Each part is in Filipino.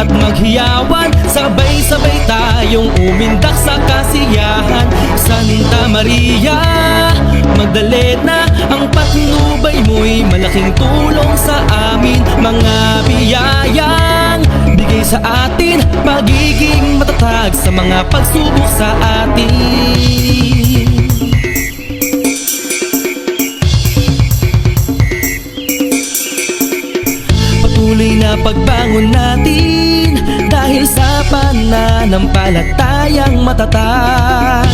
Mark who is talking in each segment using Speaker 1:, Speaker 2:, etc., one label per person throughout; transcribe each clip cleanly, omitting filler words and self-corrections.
Speaker 1: at maghiyawan, sabay-sabay tayong umindak sa kasiyahan. Santa Maria Magdalena, ang patnubay mo'y malaking tulong sa amin. Mga biyayang bigay sa atin, magiging matatag sa mga pagsubok sa atin. Patuloy na pagbangon natin dahil sa pananampalatayang matatag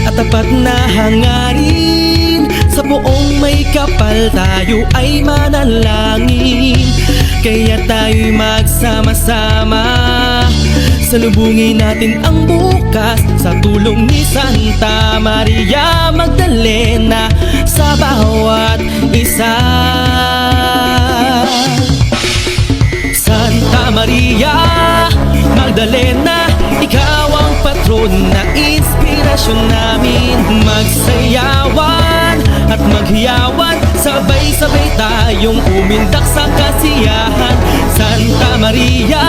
Speaker 1: at tapat na hangarin. Sa buong may kapal tayo ay manalangin, kaya tayo'y magsama-sama. Salubungin natin ang bukas sa tulong ni Santa Maria Magdalena sa bawat isa. Santa Maria Magdalena, ikaw ang patron na inspirasyon namin. Magsayawan at maghiyawan, sabay-sabay tayong umindak sa kasiyahan. Santa Maria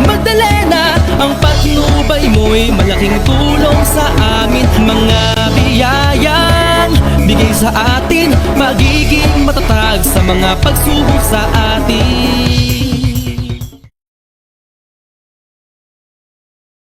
Speaker 1: Magdalena, ang patnubay mo'y malaking tulong sa amin. Mga biyayang bigay sa atin, magiging matatag sa mga pagsubok sa atin.